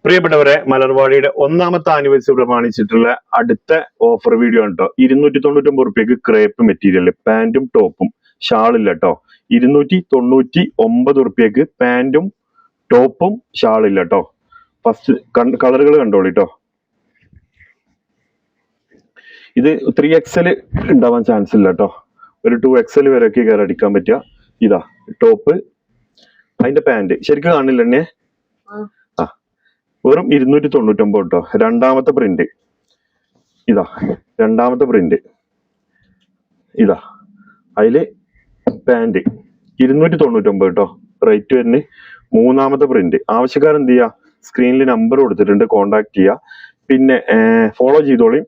പ്രിയപ്പെട്ടവരെ, മലർവാടിയുടെ ഒന്നാമത്തെ ആനിവേഴ്സറി പ്രമാണിച്ചിട്ടുള്ള അടുത്ത ഓഫർ വീഡിയോ ആണ് കേട്ടോ. 299 ക്രേപ്പ് മെറ്റീരിയൽ പാന്റും ടോപ്പും ഷാളില്ല കേട്ടോ. 299 പാന്റും ടോപ്പും ഷാളില്ല കേട്ടോ. ഫസ്റ്റ് കളറുകൾ കണ്ടോളി കേട്ടോ. ഇത് 3XL ഉണ്ടാവാൻ ചാൻസ് ഇല്ല കേട്ടോ. ഒരു 2XL വരെയൊക്കെ കയറി അടിക്കാൻ പറ്റുക. ഇതാ ടോപ്പ്, അതിന്റെ പാന്റ് ശരിക്കും കാണില്ല എന്നെ. വെറും 299 കേട്ടോ. രണ്ടാമത്തെ പ്രിന്റ് ഇതാ, രണ്ടാമത്തെ പ്രിന്റ് ഇതാ, അതില് പാന്റ് 299 കേട്ടോ റേറ്റ് വരുന്നത്. മൂന്നാമത്തെ പ്രിന്റ്. ആവശ്യക്കാരൻ എന്ത് ചെയ്യുക, സ്ക്രീനിൽ നമ്പർ കൊടുത്തിട്ടുണ്ട്, കോണ്ടാക്ട് ചെയ്യുക. പിന്നെ ഫോളോ ചെയ്തോളി.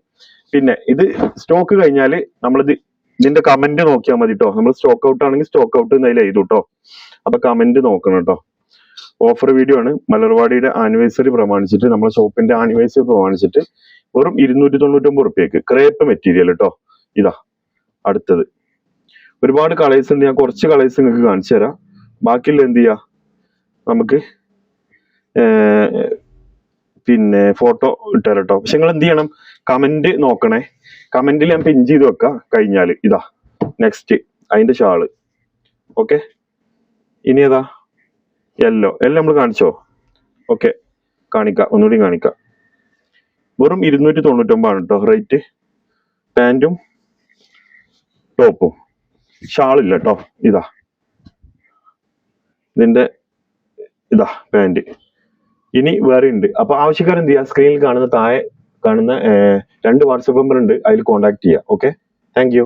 പിന്നെ ഇത് സ്റ്റോക്ക് കഴിഞ്ഞാല് നമ്മളിത് ഇതിന്റെ കമന്റ് നോക്കിയാൽ മതി കേട്ടോ. നമ്മൾ സ്റ്റോക്ക് ഔട്ട് ആണെങ്കിൽ സ്റ്റോക്ക് ഔട്ട് എന്നതിൽ എഴുതും കേട്ടോ. അപ്പൊ കമന്റ് നോക്കണം കേട്ടോ. ഓഫർ വീഡിയോ ആണ്. മലർവാടിയുടെ ആനിവേഴ്സറി പ്രമാണിച്ചിട്ട്, നമ്മുടെ ഷോപ്പിന്റെ ആനിവേഴ്സറി പ്രമാണിച്ചിട്ട് വെറും 299 ക്രേപ്പ് മെറ്റീരിയൽ കേട്ടോ. ഇതാ അടുത്തത്. ഒരുപാട് കളേഴ്സ് ഉണ്ട്. ഞാൻ കുറച്ച് കളേഴ്സ് നിങ്ങൾക്ക് കാണിച്ചു തരാം. ബാക്കിയുള്ള എന്ത് ചെയ്യാ, നമുക്ക് പിന്നെ ഫോട്ടോ ഇട്ടുതരാം കേട്ടോ. പക്ഷെ നിങ്ങൾ എന്ത് ചെയ്യണം, കമന്റ് നോക്കണേ. കമന്റിൽ ഞാൻ പിൻ ചെയ്ത് വെക്കാം. കഴിഞ്ഞാല് ഇതാ നെക്സ്റ്റ് അതിന്റെ ഷാള്. ഓക്കെ, ഇനി ഏതാ, യെല്ലോ നമ്മൾ കാണിച്ചോ. ഓക്കെ, കാണിക്കാം, ഒന്നുകൂടി കാണിക്കാം. വെറും 299 കേട്ടോ റേറ്റ്. പാന്റും ടോപ്പും ഷാളില്ല കേട്ടോ. ഇതാ ഇതിന്റെ ഇതാ പാന്റ്. ഇനി വേറെ ഉണ്ട്. അപ്പൊ ആവശ്യക്കാരൻ എന്ത് ചെയ്യുക, സ്ക്രീനിൽ കാണുന്ന താഴെ കാണുന്ന 2 വാട്സ്ആപ്പ് നമ്പർ ഉണ്ട്, അതിൽ കോൺടാക്ട് ചെയ്യുക. Okay, thank you.